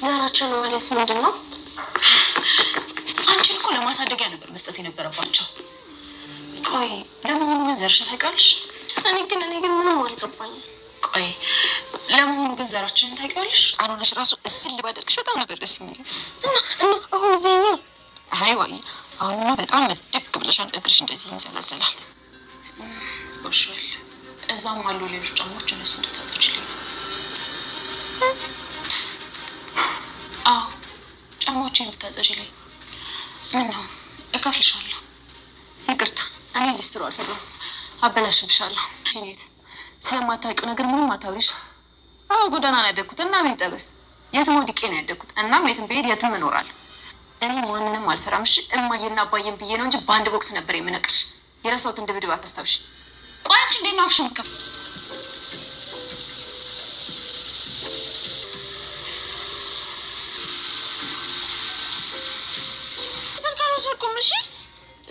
ዘራቸው ነው ማለት ምንድነው? አንቺን እኮ ለማሳደጊያ ነበር መስጠት የነበረባቸው። ቆይ ለመሆኑ ግን ዘርሽን ታውቂዋለሽ? እኔ ግን ምንም አልገባኝም። ቆይ ለመሆኑ ግን ዘራችንን ታውቂዋለሽ? አሁንሽ ራሱ እዝል ባደርግሽ በጣም ነበር ደስ የሚል እና አሁን እዚህ ነው። አይ ወይ አሁንማ በጣም ድግ ብለሻል። እግርሽ እንደዚህ ይንዘላዘላል። ወሽል እዛም አሉ ሌሎች ጫማዎች እነሱ እንድታጽችልኝ። ጫማዎችን እንድታጽችልኝ። ምን ነው እከፍልሻለሁ። ይቅርታ እኔ ሊስትሮ አልሰራሁም፣ አበላሽብሻለሁ። ሽኔት ስለማታውቂው ነገር ምንም አታውሪሽ። ጎዳና ነው ያደግኩት እና ምን ጠበስ የትም ወድቄ ነው ያደግኩት። እናም የትም ብሄድ የትም እኖራለሁ። እኔ ማንንም አልፈራም። እሺ እማዬና አባዬን ብዬ ነው እንጂ በአንድ ቦክስ ነበር የምነቅርሽ። የረሳሁትን ድብድብ አታስታውሽ። ቆይ አንቺ እንዴት ነው አፍሽን ከፍ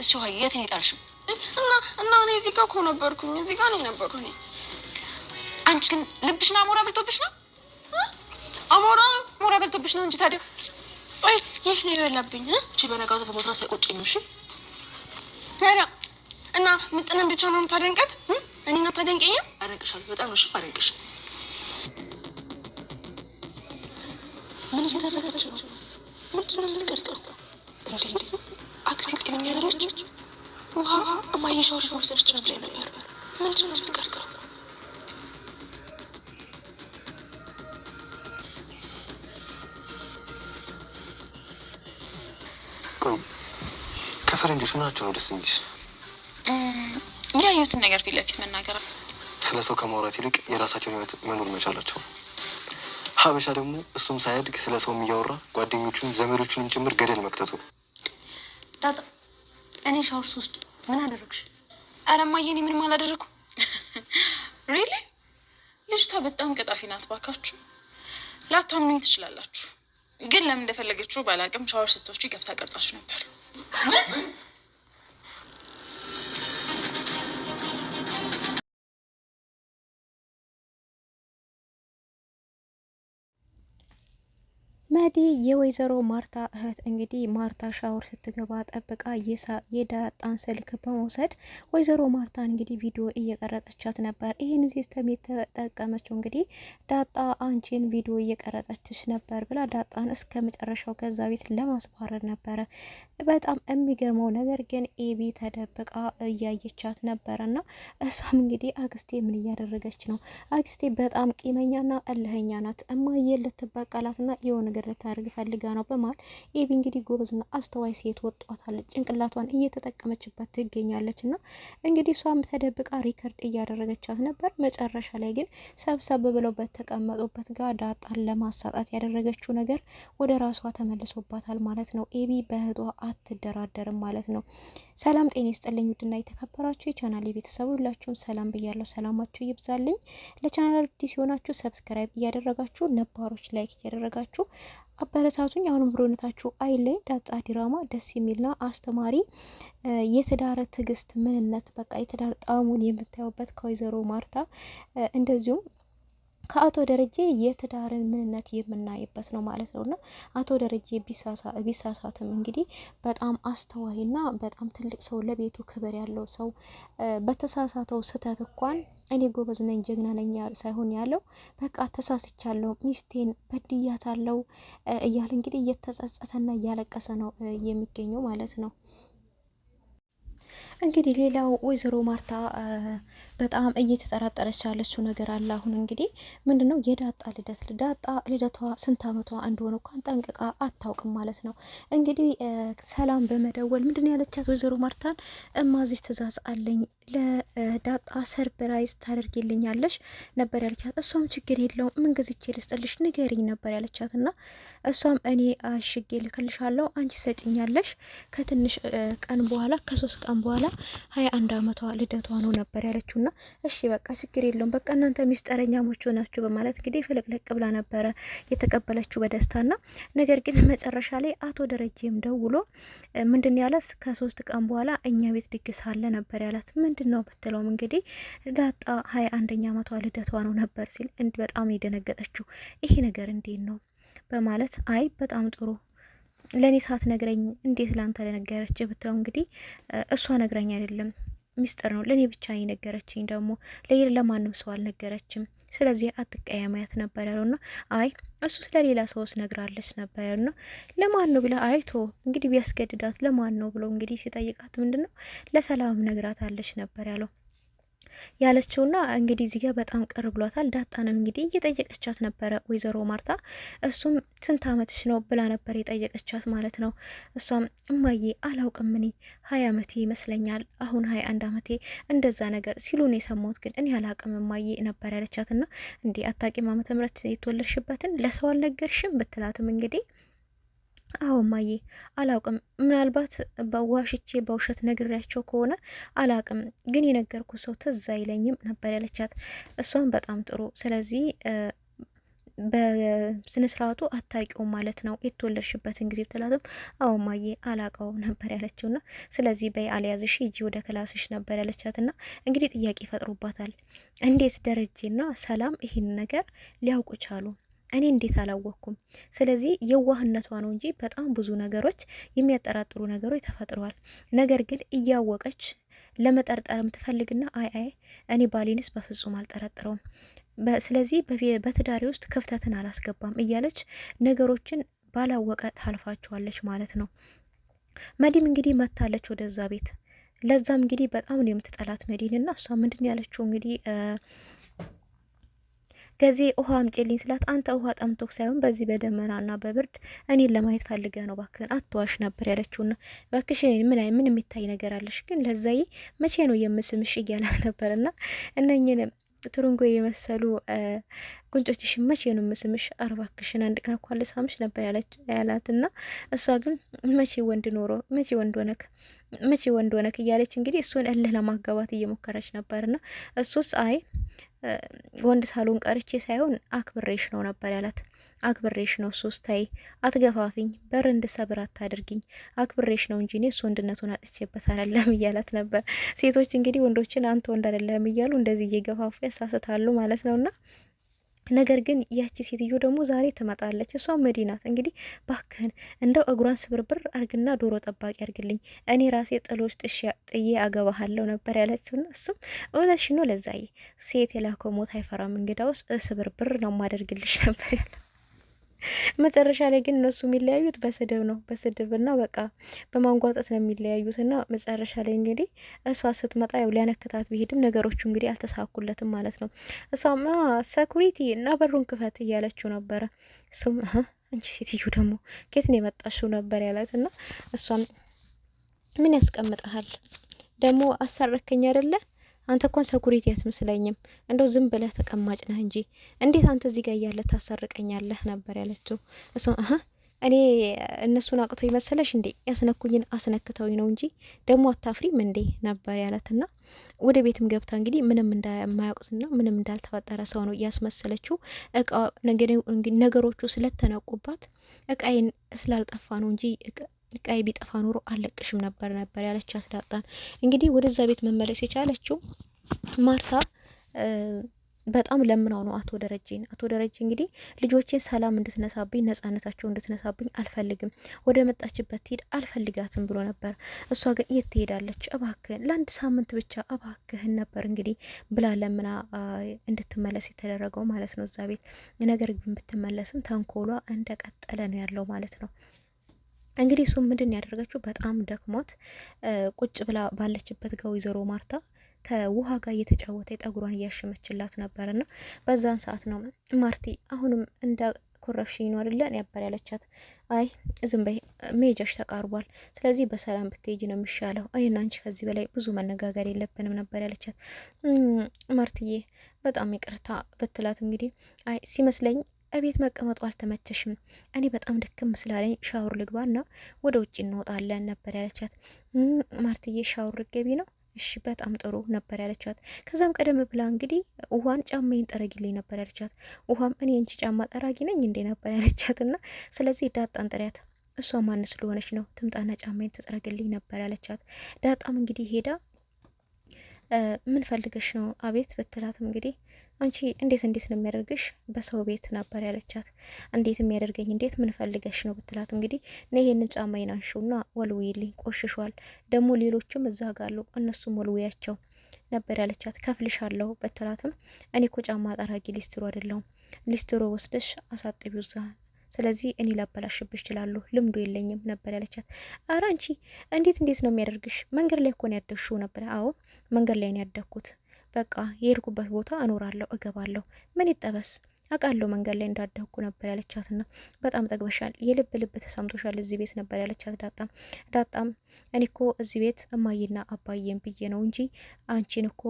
እሺ ሆይ የት ነው የጣልሽው? እና እኔ እዚህ ጋር እኮ ነበርኩኝ። እዚህ ጋር ነው ነበርኩኝ። አንቺ ግን ልብሽና አሞራ በልቶብሽ ነው። አሞራ በልቶብሽ ነው እንጂ ታዲያ ቆይ ይህ ነው የበላብኝ። እቺ በነጋቱ በመስራት ሳይቆጨኝ ነው። እሺ ታዲያ እና ምጥንን ብቻ ነው የምታደንቀት? እኔና ታደንቀኝ? አደንቅሻለሁ በጣም ነው። እሺ አደንቅሽ። ምን እያደረገች ነው? ምንድን ነው የምትቀርጸው? እንዴ አክስቴ ጤነኛ አይደለች? ውሃ እማዬ ሻወር ከወሰደች ነው ብላኝ ነበር። ምንድን ነው የምትቀርጸው? ቆይ ከፈረንጆች ምናቸው ነው ደስ የሚልሽ? ያዩትን ነገር ፊት ለፊት መናገር። ስለ ሰው ከማውራት ይልቅ የራሳቸውን ህይወት መኖር መቻላቸው። ሀበሻ ደግሞ እሱም ሳያድግ ስለ ሰው እያወራ ጓደኞቹንም ዘመዶቹንም ጭምር ገደል መክተቱ። ዳጣ እኔ ሻወር ስወስድ ምን አደረግሽ? ኧረ እማዬ እኔ ምንም አላደረኩም። ሪሊ ልጅቷ በጣም ቀጣፊ ናት። ባካችሁ ላታምኑኝ ትችላላችሁ፣ ግን ለምን እንደፈለገችው ባላቅም ሻወር ስትወስጂ ገብታ ቀርጻችሁ ነበር። መዲ የወይዘሮ ማርታ እህት እንግዲህ ማርታ ሻወር ስትገባ ጠብቃ የዳጣን ስልክ በመውሰድ ወይዘሮ ማርታን እንግዲህ ቪዲዮ እየቀረጸቻት ነበር። ይህን ሲስተም የተጠቀመችው እንግዲህ ዳጣ አንቺን ቪዲዮ እየቀረጸችሽ ነበር ብላ ዳጣን እስከ መጨረሻው ከዛ ቤት ለማስባረር ነበረ። በጣም የሚገርመው ነገር ግን ኤቢ ተደብቃ እያየቻት ነበረና እሷም እንግዲህ አክስቴ ምን እያደረገች ነው? አክስቴ በጣም ቂመኛና እልህኛ ናት። እማዬ ልትበቀላትና የሆነ ነገር ልታደርግ ፈልጋ ነው በማል ኤቢ እንግዲህ ጎበዝና አስተዋይ ሴት ወጧታለች። ጭንቅላቷን እየተጠቀመችበት ትገኛለች። እና እንግዲህ እሷም ተደብቃ ሪከርድ እያደረገቻት ነበር። መጨረሻ ላይ ግን ሰብሰብ ብለው በተቀመጡበት ጋር ዳጣን ለማሳጣት ያደረገችው ነገር ወደ ራሷ ተመልሶባታል ማለት ነው። ኤቢ በእህቷ አትደራደርም ማለት ነው። ሰላም ጤና ይስጥልኝ ውድና የተከበራችሁ የቻናል ቤተሰብ ሁላችሁም ሰላም ብያለሁ። ሰላማችሁ ይብዛልኝ። ለቻናል አዲስ የሆናችሁ ሰብስክራይብ እያደረጋችሁ ነባሮች ላይክ እያደረጋችሁ አበረታቱኝ። አሁንም ብሮነታችሁ አይለኝ። ዳጣ ድራማ ደስ የሚልና አስተማሪ የትዳር ትዕግስት ምንነት በቃ የትዳር ጣዕሙን የምታዩበት ከወይዘሮ ማርታ እንደዚሁም ከአቶ ደረጀ የትዳርን ምንነት የምናይበት ነው ማለት ነውና አቶ ደረጀ ቢሳሳትም እንግዲህ በጣም አስተዋይና በጣም ትልቅ ሰው ለቤቱ ክብር ያለው ሰው በተሳሳተው ስህተት እንኳን እኔ ጎበዝ ነኝ ጀግና ነኝ ሳይሆን ያለው በቃ ተሳስቻለሁ፣ ሚስቴን በድያታለሁ እያለ እንግዲህ እየተጸጸተና እያለቀሰ ነው የሚገኘው ማለት ነው። እንግዲህ ሌላው ወይዘሮ ማርታ በጣም እየተጠራጠረች ያለችው ነገር አለ። አሁን እንግዲህ ምንድነው የዳጣ ልደቷ ስንት አመቷ እንደሆነ እንኳን ጠንቅቃ አታውቅም ማለት ነው። እንግዲህ ሰላም በመደወል ምንድነው ያለቻት ወይዘሮ ማርታን እማዚሽ ትእዛዝ አለኝ ለዳጣ ሰርፕራይዝ ታደርጊልኛለሽ ነበር ያለቻት። እሷም ችግር የለውም ምን ገዝቼ ልስጥልሽ ንገሪኝ ነበር ያለቻት። እና እሷም እኔ አሽጌ ልክልሻለሁ አንቺ ሰጭኛለሽ ከትንሽ ቀን በኋላ ከ3 ቀን በኋላ 21 አመቷ ልደቷ ነው ነበር ያለችውና እሺ በቃ ችግር የለውም በቃ እናንተ ሚስጥረኛሞች ሆናችሁ በማለት እንግዲህ ፍልቅልቅ ብላ ነበረ የተቀበለችው በደስታና ነገር ግን መጨረሻ ላይ አቶ ደረጀም ደውሎ ምንድን ያለስ ከ3 ቀን በኋላ እኛ ቤት ድግስ አለ ነበር ያላት። ምንድነው ብትለውም እንግዲህ ዳጣ 21ኛ አመቷ ልደቷ ነው ነበር ሲል በጣም የደነገጠችው። ይሄ ነገር እንዴት ነው በማለት አይ በጣም ጥሩ ለኔ ሳትነግረኝ እንዴት ላንተ ለነገረች ብትለው እንግዲህ እሷ ነግራኝ አይደለም ሚስጥር ነው ለኔ ብቻ የነገረችኝ ደግሞ ለማንም ሰው አልነገረችም። ስለዚህ አትቀያማያት ነበር ያለውና አይ እሱ ስለሌላ ሰውስ ነግራለች ነበር ያለውና ለማን ነው ብለ አይቶ እንግዲህ ቢያስገድዳት ለማን ነው ብሎ እንግዲህ ሲጠይቃት ምንድነው ለሰላም ነግራታለች ነበር ያለው ያለችውና እንግዲህ እዚህ ጋር በጣም ቅር ብሏታል። ዳጣንም እንግዲህ እየጠየቀቻት ነበረ ወይዘሮ ማርታ። እሱም ስንት አመትሽ ነው ብላ ነበር የጠየቀቻት ማለት ነው። እሷም እማዬ አላውቅም እኔ 20 አመቴ ይመስለኛል አሁን 21 አመቴ እንደዛ ነገር ሲሉ ነው የሰማሁት፣ ግን እኔ አላውቅም እማዬ ነበር ያለቻትና እንዴ አታውቂም ዓመተ ምህረት የተወለድሽበትን ለሰው አልነገርሽም ብትላትም እንግዲህ አዎ እማዬ አላውቅም፣ ምናልባት በዋሽቼ በውሸት ነግሬያቸው ከሆነ አላውቅም፣ ግን የነገርኩ ሰው ትዝ አይለኝም ነበር ያለቻት። እሷም በጣም ጥሩ፣ ስለዚህ በስነ ስርዓቱ አታውቂውም ማለት ነው የተወለድሽበትን ጊዜ ብትላትም አዎ እማዬ አላውቀውም ነበር ያለችውና ስለዚህ በይ አልያዝሽ ሂጂ ወደ ክላስሽ ነበር ያለቻትና እንግዲህ ጥያቄ ፈጥሮባታል። እንዴት ደረጀና ሰላም ይህን ነገር ሊያውቁ ቻሉ? እኔ እንዴት አላወቅኩም? ስለዚህ የዋህነቷ ነው እንጂ በጣም ብዙ ነገሮች የሚያጠራጥሩ ነገሮች ተፈጥረዋል። ነገር ግን እያወቀች ለመጠርጠርም ትፈልግና አይ እኔ ባሌንስ በፍጹም አልጠረጥረውም፣ ስለዚህ በትዳሬ ውስጥ ክፍተትን አላስገባም እያለች ነገሮችን ባላወቀ ታልፋቸዋለች ማለት ነው። መዲም እንግዲህ መታለች ወደዛ ቤት። ለዛም እንግዲህ በጣም ነው የምትጠላት መዲንና እሷ ምንድን ያለችው እንግዲህ ገዜ ውሃ አምጪልኝ ስላት አንተ ውሃ ጠምቶክ ሳይሆን በዚህ በደመናና በብርድ እኔን ለማየት ፈልገ ነው ባክህን አትዋሽ ነበር ያለችውና ባክሽ ምን የሚታይ ነገር አለሽ ግን ለዛዬ መቼ ነው የምስምሽ እያላት ነበርና እነኝን ትሩንጎ የመሰሉ ጉንጮችሽ መቼ ነው የምስምሽ አርባክሽን አንድ ቀን እንኳን ልሳምሽ ነበር ያላትና እሷ ግን መቼ ወንድ ኖሮ መቼ ወንድ ሆነክ እያለች እንግዲህ እሱን እልህ ለማጋባት እየሞከረች ነበርና እሱስ አይ ወንድ ሳሎን ቀርቼ ሳይሆን አክብሬሽ ነው ነበር ያላት። አክብሬሽ ነው ሶስታይ አትገፋፊኝ፣ በር እንድሰብር አታድርጊኝ፣ አክብሬሽ ነው እንጂ እኔ እሱ ወንድነቱን አጥቼበት አይደለም እያላት ነበር። ሴቶች እንግዲህ ወንዶችን አንተ ወንድ አይደለም እያሉ እንደዚህ እየገፋፉ ያሳስታሉ ማለት ነውና ነገር ግን ያቺ ሴትዮ ደግሞ ዛሬ ትመጣለች። እሷ መዲናት እንግዲህ ባክህን እንደው እግሯን ስብርብር አርግና ዶሮ ጠባቂ አርግልኝ እኔ ራሴ ጥሎች ጥዬ አገባሃለሁ ነበር ያለችውና እሱም እውነትሽ ነው ለዛዬ ሴት የላከው ሞት አይፈራም እንግዳውስ ስብርብር ነው ማደርግልሽ ነበር ያለው። መጨረሻ ላይ ግን እነሱ የሚለያዩት በስድብ ነው፣ በስድብና በቃ በማንጓጠጥ ነው የሚለያዩትና መጨረሻ ላይ እንግዲህ እሷ ስትመጣ ያው ሊያነክታት ቢሄድም ነገሮቹ እንግዲህ አልተሳኩለትም ማለት ነው። እሷም ሰኩሪቲ እና በሩን ክፈት እያለችው ነበረ። እሱም አንቺ ሴትዮ ደግሞ ከየት ነው የመጣሽው ነበር ያላትና እሷም ምን ያስቀምጠሃል ደግሞ አሳረከኝ አይደለ አንተ እንኳን ሰኩሪቲ አትመስለኝም፣ እንደው ዝም ብለህ ተቀማጭ ነህ እንጂ እንዴት አንተ እዚህ ጋር እያለ ታሰርቀኛለህ ነበር ያለችው። እሱ እኔ እነሱን አቅተው ይመሰለሽ እንዴ ያስነኩኝን አስነክተውኝ ነው እንጂ ደግሞ አታፍሪም እንዴ ነበር ያለትና ወደ ቤትም ገብታ እንግዲህ ምንም እንደማያውቁትና ምንም እንዳልተፈጠረ ሰው ነው እያስመሰለችው። ነገሮቹ ስለተነቁባት እቃዬን ስላልጠፋ ነው እንጂ ቀይ ቢጠፋ ኖሮ አለቅሽም ነበር ያለቻት ዳጣን። እንግዲህ ወደዛ ቤት መመለስ የቻለችው ማርታ በጣም ለምናው ነው አቶ ደረጀ እንግዲህ ልጆቼን ሰላም እንድትነሳብኝ ነጻነታቸው እንድትነሳብኝ አልፈልግም፣ ወደ መጣችበት ትሄድ አልፈልጋትም ብሎ ነበር። እሷ ግን የት ትሄዳለች እባክህን ለአንድ ሳምንት ብቻ እባክህን ነበር እንግዲህ ብላ ለምና እንድትመለስ የተደረገው ማለት ነው እዛ ቤት። ነገር ግን ብትመለስም ተንኮሏ እንደቀጠለ ነው ያለው ማለት ነው። እንግዲህ እሱም ምንድን ያደረገችው በጣም ደክሟት ቁጭ ብላ ባለችበት ጋር ወይዘሮ ማርታ ከውሃ ጋር እየተጫወተ ጠጉሯን እያሸመችላት ነበርና በዛን ሰዓት ነው ማርቲ አሁንም እንደ ኮረፍሽኝ ነው አይደለ ነበር ያለቻት። አይ ዝም በይ ሜጃሽ ተቃርቧል፣ ስለዚህ በሰላም ብትሄጂ ነው የሚሻለው፣ እኔና አንቺ ከዚህ በላይ ብዙ መነጋገር የለብንም ነበር ያለቻት። ማርትዬ በጣም ይቅርታ ብትላት እንግዲህ አይ ሲመስለኝ እቤት መቀመጡ አልተመቸሽም፣ እኔ በጣም ድክም ስላለኝ ሻወር ልግባና ወደ ውጭ እንወጣለን ነበር ያለቻት። ማርትዬ ሻወር ልትገቢ ነው? እሺ በጣም ጥሩ ነበር ያለቻት። ከዛም ቀደም ብላ እንግዲህ ውሃን ጫማዬን ጠረጊልኝ ነበር ያለቻት። ውሃም እኔ አንቺ ጫማ ጠራጊ ነኝ እንዴ ነበር ያለቻትና ስለዚህ ዳጣን ጥሪያት፣ እሷ ማን ስለሆነች ነው ትምጣና ጫማዬን ትጠረግልኝ ነበር ያለቻት። ዳጣም እንግዲህ ሄዳ ምን ፈልገሽ ነው አቤት ብትላትም እንግዲህ አንቺ እንዴት ነው የሚያደርግሽ በሰው ቤት ነበር ያለቻት። እንዴት የሚያደርገኝ እንዴት ምን ፈልገሽ ነው ብትላት እንግዲህ ነይ ይሄንን ጫማዬን አንሺውና ወልውይልኝ ቆሽሿል፣ ደግሞ ሌሎችም እዛ ጋሉ እነሱም ወልውያቸው ነበር ያለቻት። ከፍልሻለሁ ብትላትም እኔ እኮ ጫማ ጠራጊ ሊስትሮ አይደለሁም፣ ሊስትሮ ወስደሽ አሳጥቢው እዛ፣ ስለዚህ እኔ ላበላሽብሽ እችላለሁ፣ ልምዱ የለኝም ነበር ያለቻት። አረ አንቺ እንዴት ነው የሚያደርግሽ? መንገድ ላይ እኮ ነው ያደግሽው ነበር። አዎ መንገድ ላይ ነው ያደግኩት። በቃ የሄድኩበት ቦታ እኖራለሁ እገባለሁ፣ ምን ይጠበስ አውቃለሁ መንገድ ላይ እንዳደግኩ ነበር ያለቻትና በጣም ጠግበሻል፣ የልብ ተሰምቶሻል እዚህ ቤት ነበር ያለቻት። ዳጣም እኔ እኮ እዚህ ቤት እማዬና አባዬን ብዬ ነው እንጂ አንቺን እኮ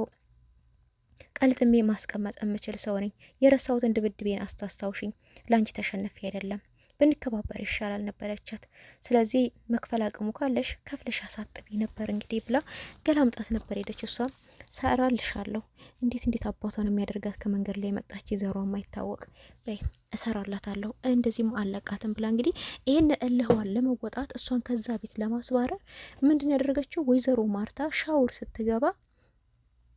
ቀልጥሜ ማስቀመጥ የምችል ሰው ነኝ። የረሳሁትን ድብድቤን አስታስታውሽኝ፣ ለአንቺ ተሸነፊ አይደለም፣ ብንከባበር ይሻላል ነበር ያለቻት። ስለዚህ መክፈል አቅሙ ካለሽ ከፍለሽ አሳጥቢ ነበር እንግዲህ ብላ ገላምጣት ነበር ሄደች። እሷም ሰራልሻለሁ፣ እንዴት አባቷን የሚያደርጋት ከመንገድ ላይ መጣች፣ ዘሯ ማይታወቅ በይ እሰራላታለሁ፣ እንደዚህም አለቃትም ብላ እንግዲህ ይህን እልህዋን ለመወጣት እሷን ከዛ ቤት ለማስባረር ምንድን ያደረገችው ወይዘሮ ማርታ ሻውር ስትገባ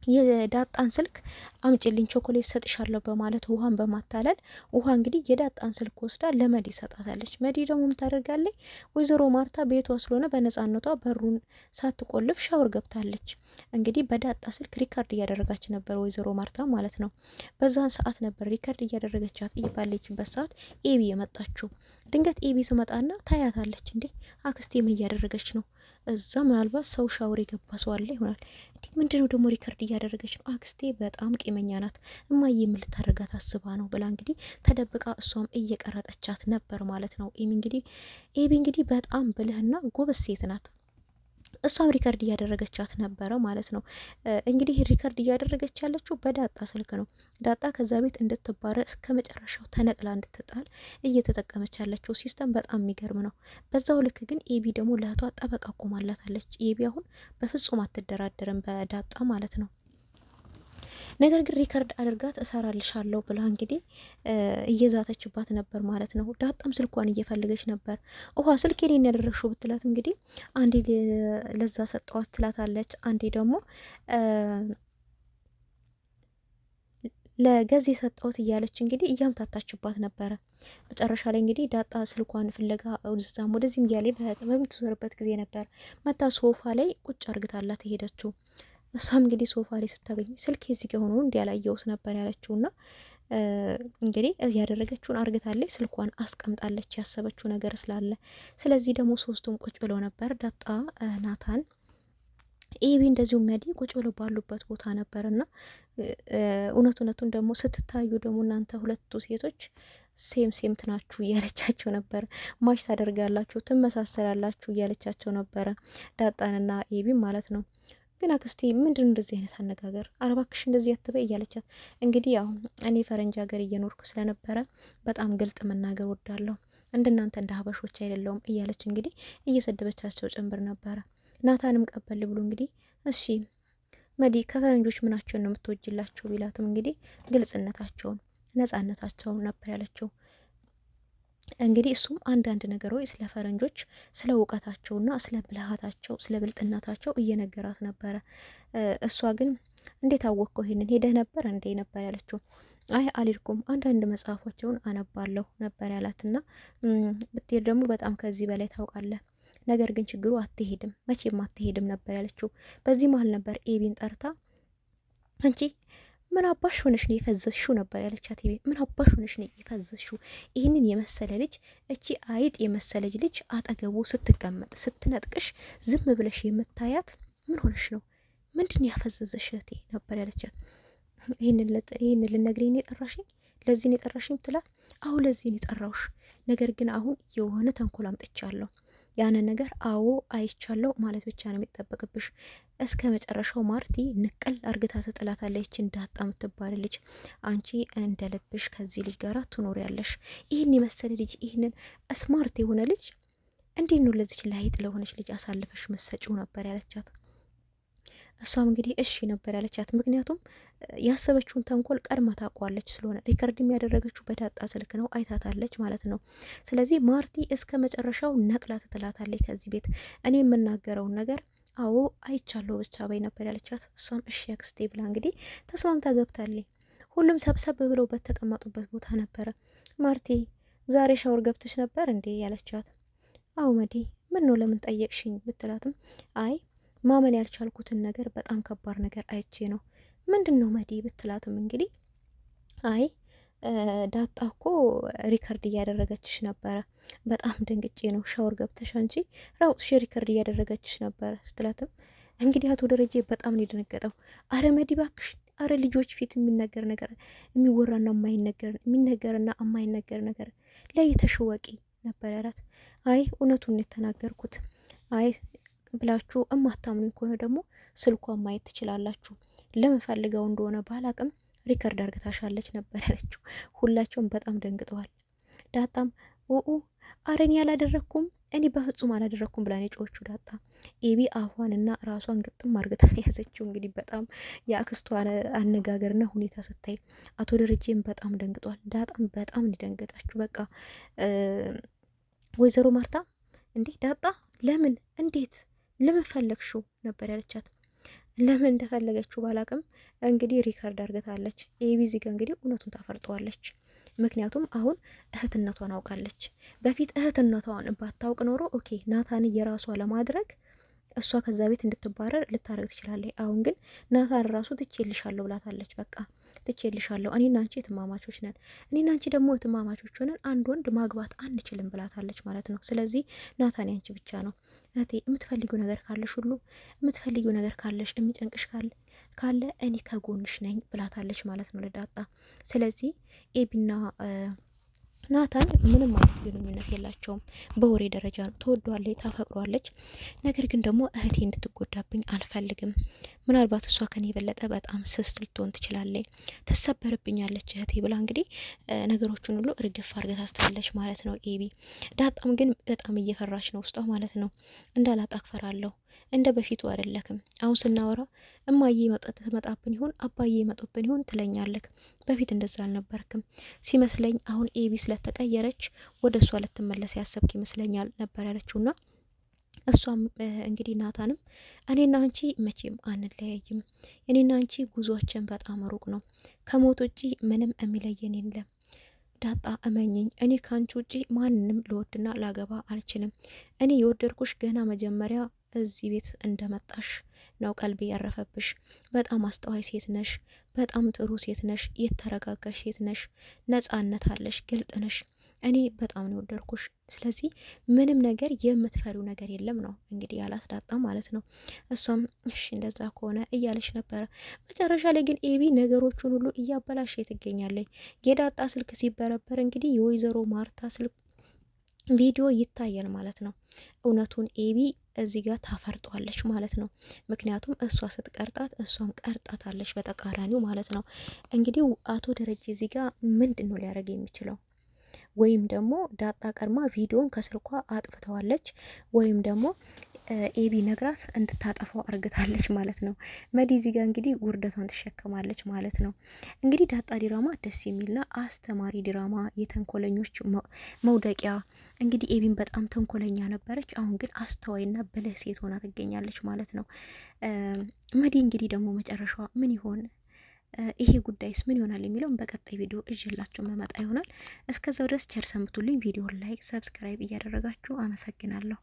የዳጣን ስልክ አምጪልኝ ቾኮሌት ሰጥሻለሁ በማለት ውሃን በማታለል ውሃ እንግዲህ የዳጣን ስልክ ወስዳ ለመዲ ሰጣታለች። መዲ ደግሞ ምታደርጋለች? ወይዘሮ ማርታ ቤቷ ስለሆነ በነጻነቷ በሩን ሳትቆልፍ ሻወር ገብታለች። እንግዲህ በዳጣ ስልክ ሪካርድ እያደረጋች ነበር ወይዘሮ ማርታ ማለት ነው። በዛን ሰዓት ነበር ሪካርድ እያደረገቻት ባለችበት ሰዓት ኤቢ የመጣችው። ድንገት ኤቢ ስመጣና ታያታለች። እንዴ አክስቴ ምን እያደረገች ነው? እዛ ምናልባት ሰው ሻወር የገባ ሰው አለ ይሆናል። እንዲህ ምንድነው ደግሞ ሪከርድ እያደረገች ነው? አክስቴ በጣም ቂመኛ ናት፣ እማዬ ምን ልታደርጋት አስባ ነው ብላ እንግዲህ ተደብቃ እሷም እየቀረጠቻት ነበር ማለት ነው። ኤቢ እንግዲህ በጣም ብልህና ጎበዝ ሴት ናት። እሷም ሪከርድ እያደረገቻት ነበረ ማለት ነው። እንግዲህ ሪከርድ እያደረገች ያለችው በዳጣ ስልክ ነው። ዳጣ ከዛ ቤት እንድትባረ እስከ መጨረሻው ተነቅላ እንድትጣል እየተጠቀመች ያለችው ሲስተም በጣም የሚገርም ነው። በዛው ልክ ግን ኤቢ ደግሞ ለእህቷ ጠበቃ ቆማላታለች። ኤቢ አሁን በፍጹም አትደራደርም በዳጣ ማለት ነው። ነገር ግን ሪከርድ አድርጋት እሰራልሻለሁ ብላ እንግዲህ እየዛተችባት ነበር ማለት ነው። ዳጣም ስልኳን እየፈለገች ነበር። ውሃ ስልክ የኔን ያደረግሽው ብትላት እንግዲህ አንዴ ለዛ ሰጠዋት ትላታለች፣ አንዴ ደግሞ ለገዝ የሰጠውት እያለች እንግዲህ እያምታታችባት ነበረ። መጨረሻ ላይ እንግዲህ ዳጣ ስልኳን ፍለጋ ወደዛም ወደዚህም እያለ በምትዞርበት ጊዜ ነበር መታ ሶፋ ላይ ቁጭ አርግታላት ሄደችው። እሷም እንግዲህ ሶፋ ላይ ስታገኙ ስልክ እዚህ ጋር ሆኖ እንዲያላየውስ ነበር ያለችውና እንግዲህ ያደረገችውን አርግታለች፣ ስልኳን አስቀምጣለች ያሰበችው ነገር ስላለ። ስለዚህ ደግሞ ሶስቱም ቁጭ ብለው ነበር ዳጣ፣ ናታን፣ ኤቢ እንደዚሁ መዲ ቁጭ ብለው ባሉበት ቦታ ነበርና እውነቱን ደግሞ ስትታዩ ደግሞ እናንተ ሁለቱ ሴቶች ሴም ትናችሁ እያለቻቸው ነበር። ማች ታደርጋላችሁ፣ ትመሳሰላላችሁ እያለቻቸው ነበረ ዳጣንና ኤቢ ማለት ነው። ግን አክስቴ ምንድነው እንደዚህ አይነት አነጋገር? አረባክሽ እንደዚህ አትበይ እያለቻት እንግዲህ ያው እኔ ፈረንጅ ሀገር እየኖርኩ ስለነበረ በጣም ግልጥ መናገር ወዳለሁ፣ እንደናንተ እንደ ሀበሾች አይደለሁም እያለች እንግዲህ እየሰደበቻቸው ጭምር ነበረ። ናታንም ቀበል ብሎ እንግዲህ እሺ መዲ ከፈረንጆች ምናቸውን ነው የምትወጅላቸው ቢላትም እንግዲህ ግልጽነታቸውን፣ ነጻነታቸውን ነበር ያለችው። እንግዲህ እሱም አንዳንድ ነገሮች ስለ ፈረንጆች ስለ እውቀታቸውና ስለ ብልሃታቸው ስለ ብልጥነታቸው እየነገራት ነበረ። እሷ ግን እንዴት አወቅከው? ይሄንን ሄደህ ነበር እንዴ ነበር ያለችው። አይ አልሄድኩም፣ አንዳንድ መጽሐፎቸውን አነባለሁ ነበር ያላትና ብትሄድ ደግሞ በጣም ከዚህ በላይ ታውቃለህ፣ ነገር ግን ችግሩ አትሄድም፣ መቼም አትሄድም ነበር ያለችው። በዚህ መሀል ነበር ኤቢን ጠርታ አንቺ ምን አባሽ ሆነሽ ነው የፈዘዝሽው ነበር ያለቻት። ምን አባሽ ሆነሽ ነው የፈዘዝሽው? ይህንን የመሰለ ልጅ እቺ አይጥ የመሰለች ልጅ አጠገቡ ስትቀመጥ ስትነጥቅሽ ዝም ብለሽ የምታያት ምን ሆነሽ ነው? ምንድን ያፈዘዘሽ እህቴ ነበር ያለቻት። ይህንን ልነግሪኝ ነው የጠራሽኝ? ለዚህ ነው የጠራሽኝ ትላት። አሁ ለዚህ ነው የጠራውሽ፣ ነገር ግን አሁን የሆነ ተንኮል አምጥቻለሁ፣ ያንን ነገር አዎ አይቻለሁ ማለት ብቻ ነው የሚጠበቅብሽ። እስከ መጨረሻው ማርቲ ንቅል አርግታ ትጥላታለች። ዳጣ የምትባል ልጅ አንቺ እንደ ልብሽ ከዚህ ልጅ ጋር ትኖሪያለሽ። ይህን የመሰለ ልጅ ይህንን ስማርት የሆነ ልጅ እንዴት ነው ለዚች ላይጥ ለሆነች ልጅ አሳልፈሽ መሰጪው ነበር ያለቻት። እሷም እንግዲህ እሺ ነበር ያለቻት። ምክንያቱም ያሰበችውን ተንኮል ቀድማ ታውቋለች ስለሆነ ሪከርድ የሚያደረገችው በዳጣ ስልክ ነው፣ አይታታለች ማለት ነው። ስለዚህ ማርቲ እስከ መጨረሻው ነቅላ ትጥላታለች ከዚህ ቤት። እኔ የምናገረውን ነገር አዎ አይቻለሁ ብቻ በይ ነበር ያለቻት። እሷም እሺ አክስቴ ብላ እንግዲህ ተስማምታ ገብታለች። ሁሉም ሰብሰብ ብለው በተቀመጡበት ቦታ ነበረ። ማርቲ ዛሬ ሻወር ገብተሽ ነበር እንዴ ያለቻት። አዎ መዲ ምን ነው ለምን ጠየቅሽኝ ብትላትም አይ ማመን ያልቻልኩትን ነገር በጣም ከባድ ነገር አይቼ ነው። ምንድን ነው መዲ ብትላትም እንግዲህ አይ ዳጣ እኮ ሪከርድ እያደረገችሽ ነበረ። በጣም ደንግጬ ነው። ሻወር ገብተሽ አንቺ ራውጥሽ ሪከርድ እያደረገችሽ ነበረ ስትላትም እንግዲህ አቶ ደረጀ በጣም ነው የደነገጠው። አረ መዲ ባክሽ፣ አረ ልጆች ፊት የሚነገር ነገር የሚወራና የሚነገርና የማይነገር ነገር ለይተሽ ወቂ ነበር ያላት። አይ እውነቱን የተናገርኩት አይ ብላችሁ እማታምኑኝ ከሆነ ደግሞ ስልኳን ማየት ትችላላችሁ። ለምፈልገው እንደሆነ ባላቅም ሪከርድ አርግታሻለች ነበር ያለችው። ሁላቸውም በጣም ደንግጠዋል። ዳጣም አረን ያላደረኩም እኔ በፍጹም አላደረኩም ብላ ነው የጮኸችው ዳጣ። ኤቢ አፏንና ራሷን ግጥም አርግታ ያዘችው። እንግዲህ በጣም የአክስቷን አነጋገርና ሁኔታ ስታይ አቶ ደረጀም በጣም ደንግጧል። ዳጣም በጣም እንደደንገጣችሁ በቃ ወይዘሮ ማርታ እንዴ ዳጣ ለምን እንዴት ለምን ፈለግሽው ነበር ያለቻት። ለምን እንደፈለገችው ባላቅም እንግዲህ ሪከርድ አርገታለች። ኤቢ ዚጋ እንግዲህ እውነቱን ታፈርጠዋለች። ምክንያቱም አሁን እህትነቷን አውቃለች። በፊት እህትነቷን ባታውቅ ኖሮ ኦኬ ናታን የራሷ ለማድረግ እሷ ከዛ ቤት እንድትባረር ልታረግ ትችላለች። አሁን ግን ናታን ራሱ ትቼልሻለሁ ብላታለች። በቃ ትቼልሻለሁ፣ እኔና አንቺ እህትማማቾች ነን፣ እኔና አንቺ ደግሞ እህትማማቾች ሆነን አንድ ወንድ ማግባት አንችልም ብላታለች ማለት ነው። ስለዚህ ናታን ያንቺ ብቻ ነው እህቴ፣ የምትፈልጊው ነገር ካለሽ ሁሉ የምትፈልጊው ነገር ካለሽ የሚጨንቅሽ ካለ እኔ ከጎንሽ ነኝ ብላታለች ማለት ነው ለዳጣ። ስለዚህ ኤቢና ናታን ምንም አይነት ግንኙነት የላቸውም። በወሬ ደረጃ ነው። ትወዷለች፣ ታፈቅሯለች። ነገር ግን ደግሞ እህቴ እንድትጎዳብኝ አልፈልግም። ምናልባት እሷ ከኔ የበለጠ በጣም ስስት ልትሆን ትችላለች፣ ትሰበርብኛለች እህቴ ብላ እንግዲህ ነገሮችን ሁሉ እርግፍ አርገት አስተላለች ማለት ነው ኤቢ። ዳጣም ግን በጣም እየፈራች ነው ውስጧ ማለት ነው። እንዳላጣ እፈራለሁ፣ እንደ በፊቱ አይደለክም። አሁን ስናወራ እማዬ ትመጣብን ይሆን አባዬ ይመጡብን ይሆን ትለኛለክ። በፊት እንደዛ አልነበርክም ሲመስለኝ። አሁን ኤቢ ስለተቀየረች ወደ እሷ ልትመለስ ያሰብክ ይመስለኛል ነበር ያለችውና እሷም እንግዲህ ናታንም እኔና አንቺ መቼም አንለያይም፣ እኔና አንቺ ጉዟችን በጣም ሩቅ ነው፣ ከሞት ውጪ ምንም የሚለየን የለም። ዳጣ እመኝኝ፣ እኔ ከአንቺ ውጪ ማንንም ልወድና ላገባ አልችልም። እኔ የወደድኩሽ ገና መጀመሪያ እዚህ ቤት እንደመጣሽ ነው ቀልቤ ያረፈብሽ። በጣም አስተዋይ ሴት ነሽ፣ በጣም ጥሩ ሴት ነሽ፣ የተረጋጋሽ ሴት ነሽ፣ ነጻነት አለሽ፣ ግልጥ ነሽ። እኔ በጣም ነው ወደድኩሽ። ስለዚህ ምንም ነገር የምትፈሪው ነገር የለም ነው እንግዲህ ያላት ዳጣ ማለት ነው። እሷም እሺ እንደዛ ከሆነ እያለች ነበረ። መጨረሻ ላይ ግን ኤቢ ነገሮቹን ሁሉ እያበላሸ ትገኛለች። የዳጣ ስልክ ሲበረበር እንግዲህ የወይዘሮ ማርታ ስልክ ቪዲዮ ይታያል ማለት ነው። እውነቱን ኤቢ እዚህ ጋር ታፈርጧለች ማለት ነው። ምክንያቱም እሷ ስትቀርጣት እሷም ቀርጣታለች በተቃራኒው ማለት ነው። እንግዲህ አቶ ደረጀ እዚህ ጋር ምንድን ነው ሊያደርግ የሚችለው? ወይም ደግሞ ዳጣ ቀድማ ቪዲዮን ከስልኳ አጥፍተዋለች፣ ወይም ደግሞ ኤቢ ነግራት እንድታጠፋው አርግታለች ማለት ነው። መዲ እዚህ ጋር እንግዲህ ውርደቷን ትሸከማለች ማለት ነው። እንግዲህ ዳጣ ዲራማ ደስ የሚልና አስተማሪ ዲራማ፣ የተንኮለኞች መውደቂያ። እንግዲህ ኤቢን በጣም ተንኮለኛ ነበረች፣ አሁን ግን አስተዋይና ብልህ ሴት ሆና ትገኛለች ማለት ነው። መዲ እንግዲህ ደግሞ መጨረሻዋ ምን ይሆን? ይሄ ጉዳይስ ምን ይሆናል የሚለውን በቀጣይ ቪዲዮ እጅላችሁ መመጣ ይሆናል። እስከዛው ድረስ ቸር ሰንብቱልኝ። ቪዲዮ ላይክ፣ ሰብስክራይብ እያደረጋችሁ አመሰግናለሁ።